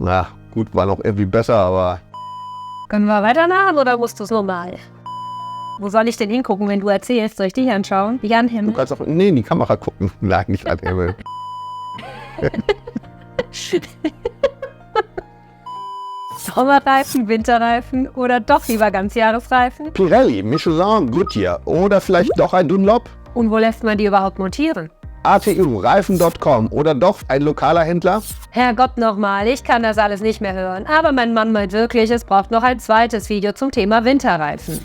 Na, gut, war noch irgendwie besser, aber... Können wir weitermachen oder musst du es normal? Wo soll ich denn hingucken, wenn du erzählst? Soll ich dich anschauen? Wie an Himmel? Du kannst auch in die Kamera gucken. Nein, nicht an Himmel. Sommerreifen, Winterreifen oder doch lieber Ganzjahresreifen? Pirelli, Michelin, Goodyear oder vielleicht doch ein Dunlop? Und wo lässt man die überhaupt montieren? ATU, Reifen.com oder doch ein lokaler Händler? Herrgott nochmal, ich kann das alles nicht mehr hören. Aber mein Mann meint wirklich, es braucht noch ein zweites Video zum Thema Winterreifen.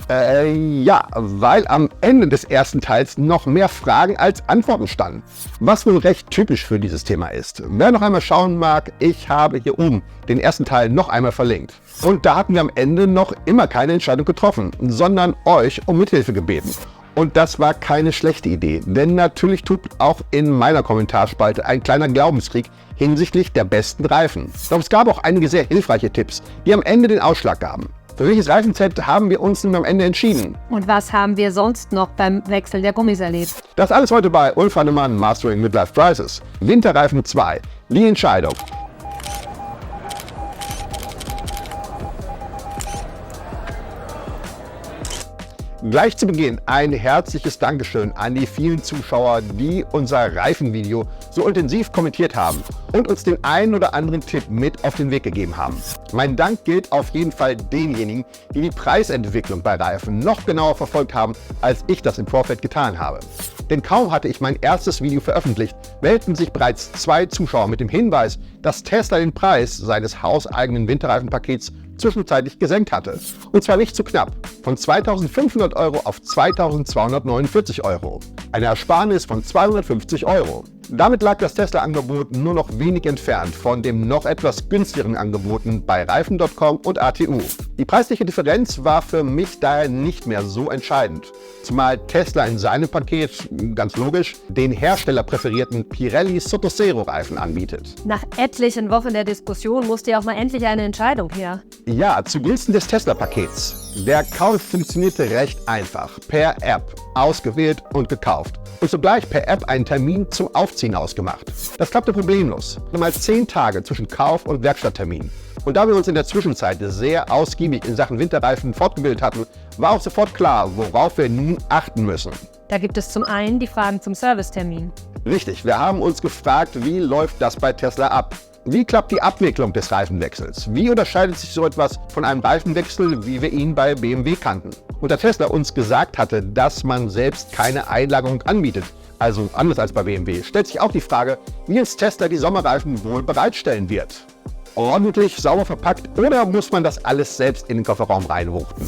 Ja, weil am Ende des ersten Teils noch mehr Fragen als Antworten standen. Was wohl recht typisch für dieses Thema ist. Wer noch einmal schauen mag, ich habe hier oben den ersten Teil noch einmal verlinkt. Und da hatten wir am Ende noch immer keine Entscheidung getroffen, sondern euch um Mithilfe gebeten. Und das war keine schlechte Idee, denn natürlich tobt auch in meiner Kommentarspalte ein kleiner Glaubenskrieg hinsichtlich der besten Reifen. Doch es gab auch einige sehr hilfreiche Tipps, die am Ende den Ausschlag gaben. Für welches Reifenset haben wir uns nun am Ende entschieden? Und was haben wir sonst noch beim Wechsel der Gummis erlebt? Das alles heute bei Ulf Hannemann Mastering Midlife Crisis. Winterreifen 2. Die Entscheidung. Gleich zu Beginn ein herzliches Dankeschön an die vielen Zuschauer, die unser Reifenvideo so intensiv kommentiert haben und uns den einen oder anderen Tipp mit auf den Weg gegeben haben. Mein Dank gilt auf jeden Fall denjenigen, die die Preisentwicklung bei Reifen noch genauer verfolgt haben, als ich das im Vorfeld getan habe. Denn kaum hatte ich mein erstes Video veröffentlicht, meldeten sich bereits 2 Zuschauer mit dem Hinweis, dass Tesla den Preis seines hauseigenen Winterreifenpakets zwischenzeitlich gesenkt hatte. Und zwar nicht zu knapp, von 2.500 € auf 2.249 €. Eine Ersparnis von 250 €. Damit lag das Tesla-Angebot nur noch wenig entfernt von dem noch etwas günstigeren Angeboten bei Reifen.com und ATU. Die preisliche Differenz war für mich daher nicht mehr so entscheidend, zumal Tesla in seinem Paket, ganz logisch, den Hersteller präferierten Pirelli Sottosero Reifen anbietet. Nach etlichen Wochen der Diskussion musste ja auch mal endlich eine Entscheidung her. Ja, zugunsten des Tesla-Pakets. Der Kauf funktionierte recht einfach, per App, ausgewählt und gekauft. Und sogleich per App einen Termin zum Aufziehen ausgemacht. Das klappte problemlos. Nochmal 10 Tage zwischen Kauf- und Werkstatttermin. Und da wir uns in der Zwischenzeit sehr ausgiebig in Sachen Winterreifen fortgebildet hatten, war auch sofort klar, worauf wir nun achten müssen. Da gibt es zum einen die Fragen zum Servicetermin. Richtig, wir haben uns gefragt, wie läuft das bei Tesla ab? Wie klappt die Abwicklung des Reifenwechsels? Wie unterscheidet sich so etwas von einem Reifenwechsel, wie wir ihn bei BMW kannten? Und da Tesla uns gesagt hatte, dass man selbst keine Einlagerung anbietet, also anders als bei BMW, stellt sich auch die Frage, wie uns Tesla die Sommerreifen wohl bereitstellen wird. Ordentlich, sauber verpackt oder muss man das alles selbst in den Kofferraum reinwuchten?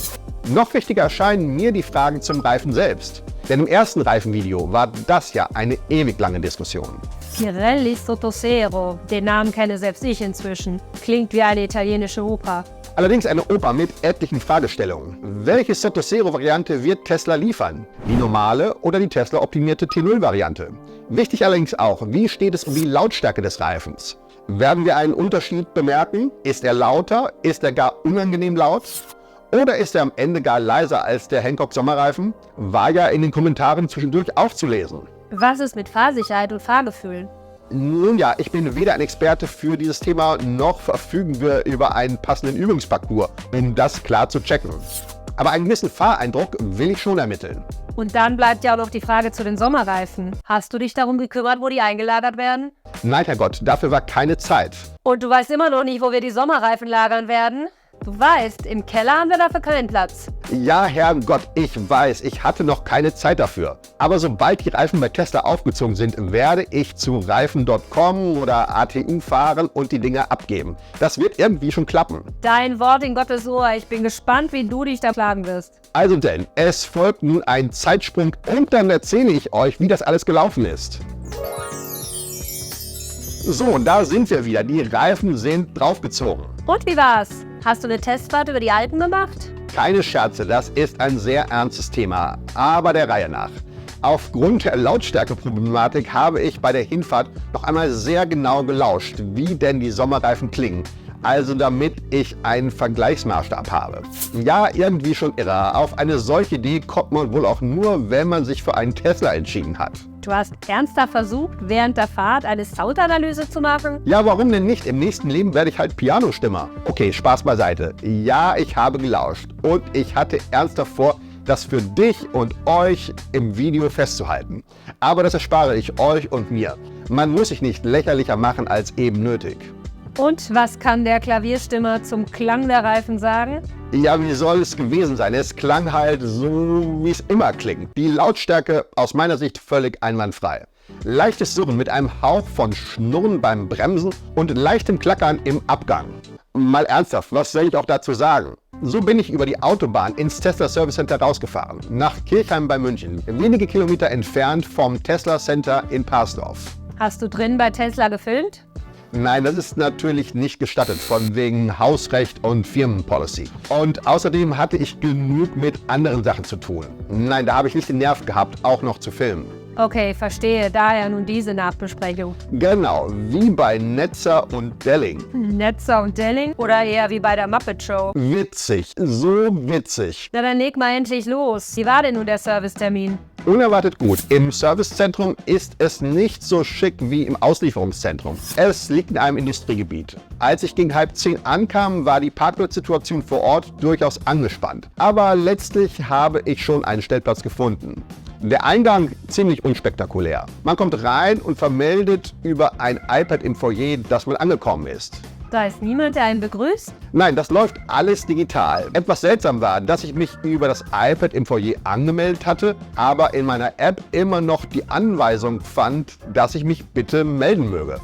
Noch wichtiger erscheinen mir die Fragen zum Reifen selbst. Denn im ersten Reifenvideo war das ja eine ewig lange Diskussion. Pirelli Sottosero, den Namen kenne selbst ich inzwischen. Klingt wie eine italienische Oper. Allerdings eine Oper mit etlichen Fragestellungen. Welche Sottosero-Variante wird Tesla liefern? Die normale oder die Tesla-optimierte T0-Variante? Wichtig allerdings auch, wie steht es um die Lautstärke des Reifens? Werden wir einen Unterschied bemerken? Ist er lauter? Ist er gar unangenehm laut? Oder ist er am Ende gar leiser als der Hankook Sommerreifen? War ja in den Kommentaren zwischendurch aufzulesen. Was ist mit Fahrsicherheit und Fahrgefühl? Nun ja, ich bin weder ein Experte für dieses Thema, noch verfügen wir über einen passenden Übungsparcours, um das klar zu checken. Aber einen gewissen Fahreindruck will ich schon ermitteln. Und dann bleibt ja auch noch die Frage zu den Sommerreifen. Hast du dich darum gekümmert, wo die eingelagert werden? Nein, Herrgott, dafür war keine Zeit. Und du weißt immer noch nicht, wo wir die Sommerreifen lagern werden? Du weißt, im Keller haben wir dafür keinen Platz. Ja, Herrgott, ich weiß, ich hatte noch keine Zeit dafür. Aber sobald die Reifen bei Tesla aufgezogen sind, werde ich zu Reifen.com oder ATU fahren und die Dinger abgeben. Das wird irgendwie schon klappen. Dein Wort in Gottes Ohr. Ich bin gespannt, wie du dich da plagen wirst. Also denn, es folgt nun ein Zeitsprung und dann erzähle ich euch, wie das alles gelaufen ist. So, und da sind wir wieder. Die Reifen sind draufgezogen. Und wie war's? Hast du eine Testfahrt über die Alpen gemacht? Keine Scherze, das ist ein sehr ernstes Thema, aber der Reihe nach. Aufgrund der Lautstärkeproblematik habe ich bei der Hinfahrt noch einmal sehr genau gelauscht, wie denn die Sommerreifen klingen. Also damit ich einen Vergleichsmaßstab habe. Ja, irgendwie schon irre. Auf eine solche Idee kommt man wohl auch nur, wenn man sich für einen Tesla entschieden hat. Du hast ernsthaft versucht, während der Fahrt eine Soundanalyse zu machen? Ja, warum denn nicht? Im nächsten Leben werde ich halt Pianostimmer. Okay, Spaß beiseite. Ja, ich habe gelauscht und ich hatte ernsthaft vor, das für dich und euch im Video festzuhalten. Aber das erspare ich euch und mir. Man muss sich nicht lächerlicher machen als eben nötig. Und was kann der Klavierstimmer zum Klang der Reifen sagen? Ja, wie soll es gewesen sein? Es klang halt so, wie es immer klingt. Die Lautstärke aus meiner Sicht völlig einwandfrei. Leichtes Surren mit einem Hauch von Schnurren beim Bremsen und leichtem Klackern im Abgang. Mal ernsthaft, was soll ich auch dazu sagen? So bin ich über die Autobahn ins Tesla Service Center rausgefahren, nach Kirchheim bei München, wenige Kilometer entfernt vom Tesla Center in Parsdorf. Hast du drin bei Tesla gefilmt? Nein, das ist natürlich nicht gestattet, von wegen Hausrecht und Firmenpolicy. Und außerdem hatte ich genug mit anderen Sachen zu tun. Nein, da habe ich nicht den Nerv gehabt, auch noch zu filmen. Okay, verstehe. Daher nun diese Nachbesprechung. Genau, wie bei Netzer und Delling. Netzer und Delling? Oder eher wie bei der Muppet Show? Witzig, so witzig. Na dann leg mal endlich los. Wie war denn nun der Servicetermin? Unerwartet gut. Im Servicezentrum ist es nicht so schick wie im Auslieferungszentrum. Es liegt in einem Industriegebiet. Als ich gegen 9:30 ankam, war die Parkplatzsituation vor Ort durchaus angespannt. Aber letztlich habe ich schon einen Stellplatz gefunden. Der Eingang ziemlich unspektakulär. Man kommt rein und vermeldet über ein iPad im Foyer, dass man angekommen ist. Da ist niemand, der einen begrüßt? Nein, das läuft alles digital. Etwas seltsam war, dass ich mich über das iPad im Foyer angemeldet hatte, aber in meiner App immer noch die Anweisung fand, dass ich mich bitte melden möge.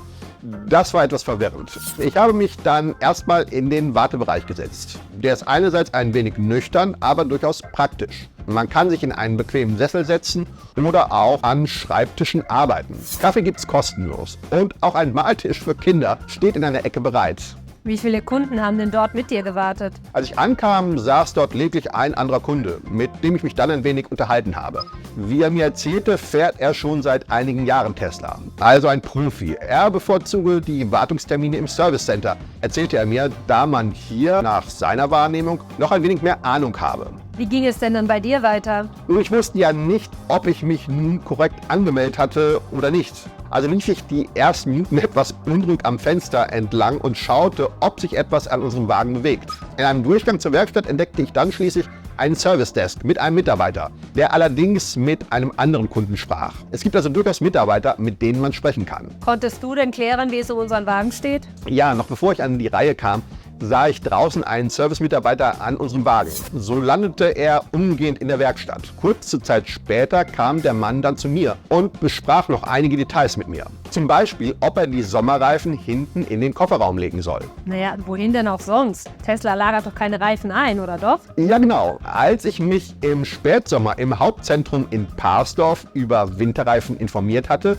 Das war etwas verwirrend. Ich habe mich dann erstmal in den Wartebereich gesetzt. Der ist einerseits ein wenig nüchtern, aber durchaus praktisch. Man kann sich in einen bequemen Sessel setzen oder auch an Schreibtischen arbeiten. Kaffee gibt's kostenlos und auch ein Maltisch für Kinder steht in einer Ecke bereit. Wie viele Kunden haben denn dort mit dir gewartet? Als ich ankam, saß dort lediglich ein anderer Kunde, mit dem ich mich dann ein wenig unterhalten habe. Wie er mir erzählte, fährt er schon seit einigen Jahren Tesla. Also ein Profi. Er bevorzuge die Wartungstermine im Service Center, erzählte er mir, da man hier nach seiner Wahrnehmung noch ein wenig mehr Ahnung habe. Wie ging es denn dann bei dir weiter? Nur ich wusste ja nicht, ob ich mich nun korrekt angemeldet hatte oder nicht. Also lief ich die ersten Minuten etwas unruhig am Fenster entlang und schaute, ob sich etwas an unserem Wagen bewegt. In einem Durchgang zur Werkstatt entdeckte ich dann schließlich einen Service Desk mit einem Mitarbeiter, der allerdings mit einem anderen Kunden sprach. Es gibt also durchaus Mitarbeiter, mit denen man sprechen kann. Konntest du denn klären, wie es um unseren Wagen steht? Ja, noch bevor ich an die Reihe kam, sah ich draußen einen Service-Mitarbeiter an unserem Wagen. So landete er umgehend in der Werkstatt. Kurze Zeit später kam der Mann dann zu mir und besprach noch einige Details mit mir. Zum Beispiel, ob er die Sommerreifen hinten in den Kofferraum legen soll. Naja, wohin denn auch sonst? Tesla lagert doch keine Reifen ein, oder doch? Ja genau, als ich mich im Spätsommer im Hauptzentrum in Parsdorf über Winterreifen informiert hatte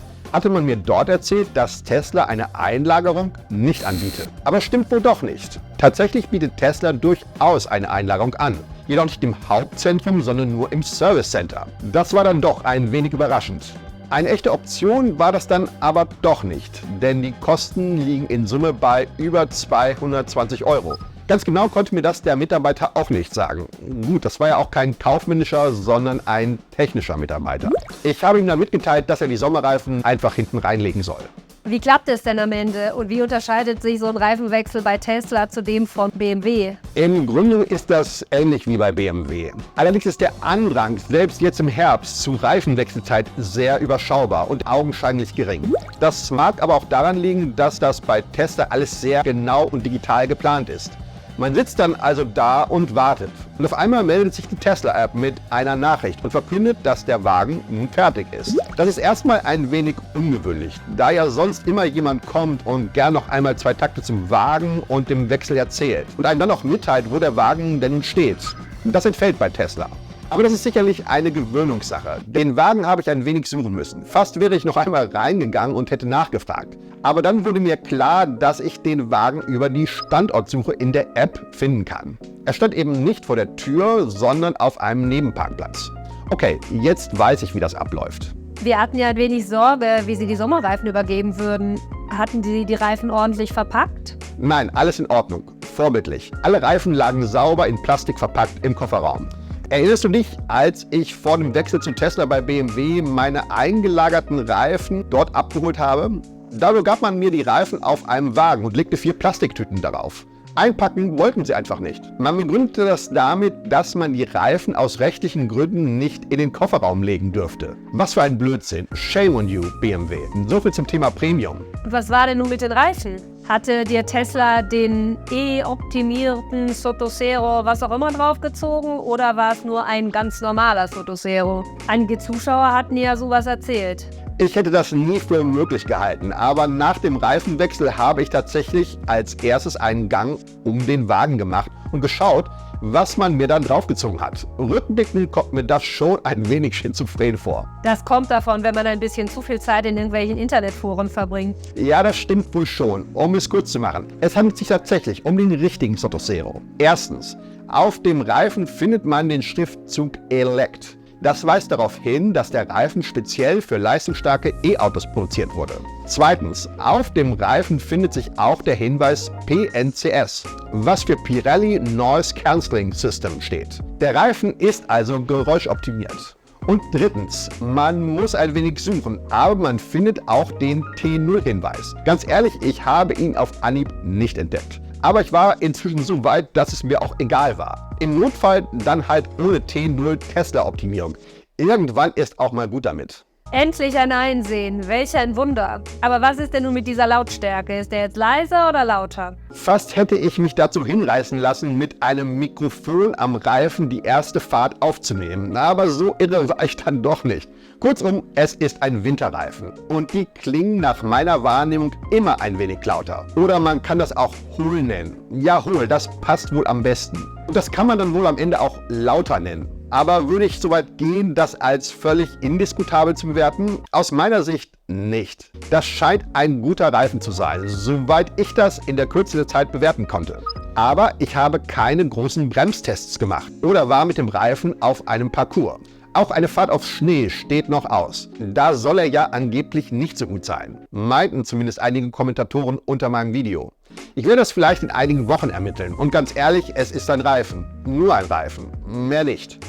man mir dort erzählt, dass Tesla eine Einlagerung nicht anbietet. Aber stimmt wohl doch nicht. Tatsächlich bietet Tesla durchaus eine Einlagerung an. Jedoch nicht im Hauptzentrum, sondern nur im Service Center. Das war dann doch ein wenig überraschend. Eine echte Option war das dann aber doch nicht, denn die Kosten liegen in Summe bei über 220 €. Ganz genau konnte mir das der Mitarbeiter auch nicht sagen. Gut, das war ja auch kein kaufmännischer, sondern ein technischer Mitarbeiter. Ich habe ihm dann mitgeteilt, dass er die Sommerreifen einfach hinten reinlegen soll. Wie klappt es denn am Ende und wie unterscheidet sich so ein Reifenwechsel bei Tesla zu dem von BMW? Im Grunde ist das ähnlich wie bei BMW. Allerdings ist der Andrang, selbst jetzt im Herbst, zu Reifenwechselzeit sehr überschaubar und augenscheinlich gering. Das mag aber auch daran liegen, dass das bei Tesla alles sehr genau und digital geplant ist. Man sitzt dann also da und wartet. Und auf einmal meldet sich die Tesla-App mit einer Nachricht und verkündet, dass der Wagen nun fertig ist. Das ist erstmal ein wenig ungewöhnlich, da ja sonst immer jemand kommt und gern noch einmal 2 Takte zum Wagen und dem Wechsel erzählt und einem dann noch mitteilt, wo der Wagen denn steht. Das entfällt bei Tesla. Aber das ist sicherlich eine Gewöhnungssache. Den Wagen habe ich ein wenig suchen müssen. Fast wäre ich noch einmal reingegangen und hätte nachgefragt. Aber dann wurde mir klar, dass ich den Wagen über die Standortsuche in der App finden kann. Er stand eben nicht vor der Tür, sondern auf einem Nebenparkplatz. Okay, jetzt weiß ich, wie das abläuft. Wir hatten ja ein wenig Sorge, wie Sie die Sommerreifen übergeben würden. Hatten Sie die Reifen ordentlich verpackt? Nein, alles in Ordnung. Vorbildlich. Alle Reifen lagen sauber in Plastik verpackt im Kofferraum. Erinnerst du dich, als ich vor dem Wechsel zu Tesla bei BMW meine eingelagerten Reifen dort abgeholt habe? Dafür gab man mir die Reifen auf einem Wagen und legte 4 Plastiktüten darauf. Einpacken wollten sie einfach nicht. Man begründete das damit, dass man die Reifen aus rechtlichen Gründen nicht in den Kofferraum legen dürfte. Was für ein Blödsinn. Shame on you, BMW. So viel zum Thema Premium. Und was war denn nun mit den Reifen? Hatte dir Tesla den optimierten Sotocero, was auch immer, draufgezogen oder war es nur ein ganz normaler Sotocero? Einige Zuschauer hatten ja sowas erzählt. Ich hätte das nie für möglich gehalten, aber nach dem Reifenwechsel habe ich tatsächlich als erstes einen Gang um den Wagen gemacht und geschaut, was man mir dann draufgezogen hat. Rückblickend kommt mir das schon ein wenig schizophren vor. Das kommt davon, wenn man ein bisschen zu viel Zeit in irgendwelchen Internetforen verbringt. Ja, das stimmt wohl schon. Um es kurz zu machen, es handelt sich tatsächlich um den richtigen Sotocero. Erstens, auf dem Reifen findet man den Schriftzug Elect. Das weist darauf hin, dass der Reifen speziell für leistungsstarke E-Autos produziert wurde. Zweitens, auf dem Reifen findet sich auch der Hinweis PNCS, was für Pirelli Noise Cancelling System steht. Der Reifen ist also geräuschoptimiert. Und drittens, man muss ein wenig suchen, aber man findet auch den T0-Hinweis. Ganz ehrlich, ich habe ihn auf Anhieb nicht entdeckt. Aber ich war inzwischen so weit, dass es mir auch egal war. Im Notfall dann halt ohne T0 Tesla-Optimierung. Irgendwann ist auch mal gut damit. Endlich ein Einsehen, welch ein Wunder. Aber was ist denn nun mit dieser Lautstärke? Ist der jetzt leiser oder lauter? Fast hätte ich mich dazu hinreißen lassen, mit einem Mikrofon am Reifen die erste Fahrt aufzunehmen. Aber so irre war ich dann doch nicht. Kurzum, es ist ein Winterreifen und die klingen nach meiner Wahrnehmung immer ein wenig lauter. Oder man kann das auch hohl nennen. Ja, hohl, das passt wohl am besten. Und das kann man dann wohl am Ende auch lauter nennen. Aber würde ich so weit gehen, das als völlig indiskutabel zu bewerten? Aus meiner Sicht nicht. Das scheint ein guter Reifen zu sein, soweit ich das in der Kürze der Zeit bewerten konnte. Aber ich habe keine großen Bremstests gemacht oder war mit dem Reifen auf einem Parcours. Auch eine Fahrt auf Schnee steht noch aus. Da soll er ja angeblich nicht so gut sein, meinten zumindest einige Kommentatoren unter meinem Video. Ich werde das vielleicht in einigen Wochen ermitteln und ganz ehrlich, es ist ein Reifen. Nur ein Reifen, mehr nicht.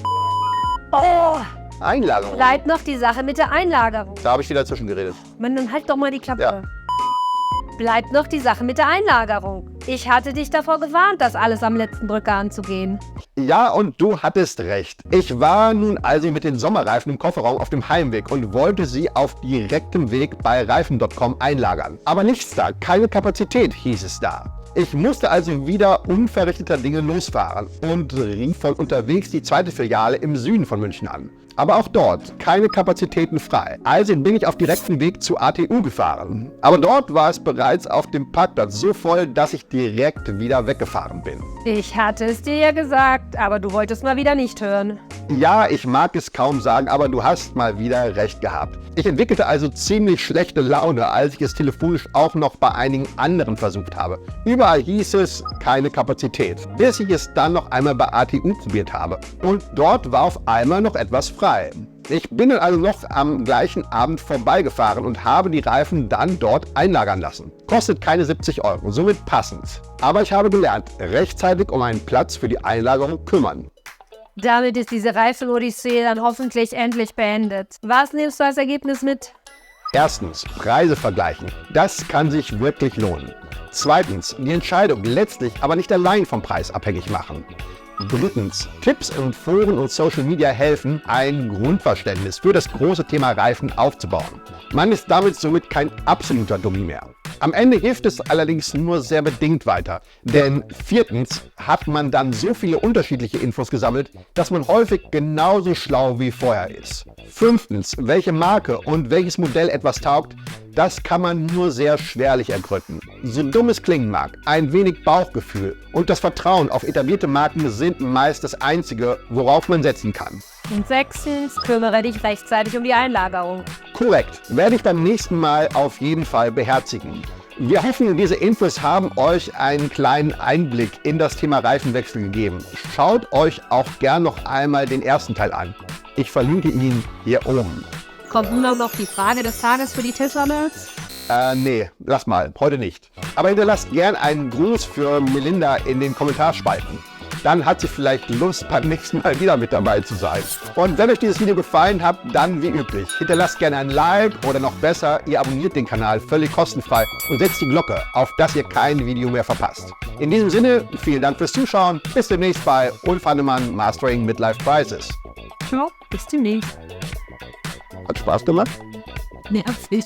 Oh, Einlagerung. bleibt noch die Sache mit der Einlagerung. Da habe ich wieder dazwischen geredet. Mann, dann halt doch mal die Klappe. Ja. Bleibt noch die Sache mit der Einlagerung. Ich hatte dich davor gewarnt, das alles am letzten Drücker anzugehen. Ja, und du hattest recht. Ich war nun also mit den Sommerreifen im Kofferraum auf dem Heimweg und wollte sie auf direktem Weg bei Reifen.com einlagern. Aber nichts da, keine Kapazität, hieß es da. Ich musste also wieder unverrichteter Dinge losfahren und rief von unterwegs die zweite Filiale im Süden von München an. Aber auch dort keine Kapazitäten frei. Also bin ich auf direktem Weg zu ATU gefahren. Aber dort war es bereits auf dem Parkplatz so voll, dass ich direkt wieder weggefahren bin. Ich hatte es dir ja gesagt, aber du wolltest mal wieder nicht hören. Ja, ich mag es kaum sagen, aber du hast mal wieder recht gehabt. Ich entwickelte also ziemlich schlechte Laune, als ich es telefonisch auch noch bei einigen anderen versucht habe. Überall hieß es, keine Kapazität, bis ich es dann noch einmal bei ATU probiert habe. Und dort war auf einmal noch etwas frei. Ich bin dann also noch am gleichen Abend vorbeigefahren und habe die Reifen dann dort einlagern lassen. Kostet keine 70 €, somit passend. Aber ich habe gelernt, rechtzeitig um einen Platz für die Einlagerung kümmern. Damit ist diese Reifen-Odyssee dann hoffentlich endlich beendet. Was nimmst du als Ergebnis mit? Erstens, Preise vergleichen. Das kann sich wirklich lohnen. Zweitens, die Entscheidung letztlich aber nicht allein vom Preis abhängig machen. Drittens, Tipps in Foren und Social Media helfen, ein Grundverständnis für das große Thema Reifen aufzubauen. Man ist damit somit kein absoluter Dummi mehr. Am Ende hilft es allerdings nur sehr bedingt weiter, denn viertens hat man dann so viele unterschiedliche Infos gesammelt, dass man häufig genauso schlau wie vorher ist. Fünftens, welche Marke und welches Modell etwas taugt, das kann man nur sehr schwerlich ergründen. So dumm es klingen mag, ein wenig Bauchgefühl und das Vertrauen auf etablierte Marken sind meist das Einzige, worauf man setzen kann. Und sechstens, kümmere dich rechtzeitig um die Einlagerung. Korrekt, werde ich beim nächsten Mal auf jeden Fall beherzigen. Wir hoffen, diese Infos haben euch einen kleinen Einblick in das Thema Reifenwechsel gegeben. Schaut euch auch gern noch einmal den ersten Teil an. Ich verlinke ihn hier oben. Kommt nun noch die Frage des Tages für die Tesla-Nerds? Nee, lass mal, heute nicht. Aber hinterlasst gern einen Gruß für Melinda in den Kommentarspalten. dann hat sie vielleicht Lust, beim nächsten Mal wieder mit dabei zu sein. Und wenn euch dieses Video gefallen hat, dann wie üblich, hinterlasst gerne ein Like oder noch besser, ihr abonniert den Kanal völlig kostenfrei und setzt die Glocke, auf dass ihr kein Video mehr verpasst. In diesem Sinne, vielen Dank fürs Zuschauen, bis demnächst bei Ulf Hannemann Mastering Midlife Crisis. Ciao, bis demnächst. Hat Spaß gemacht? Nervig.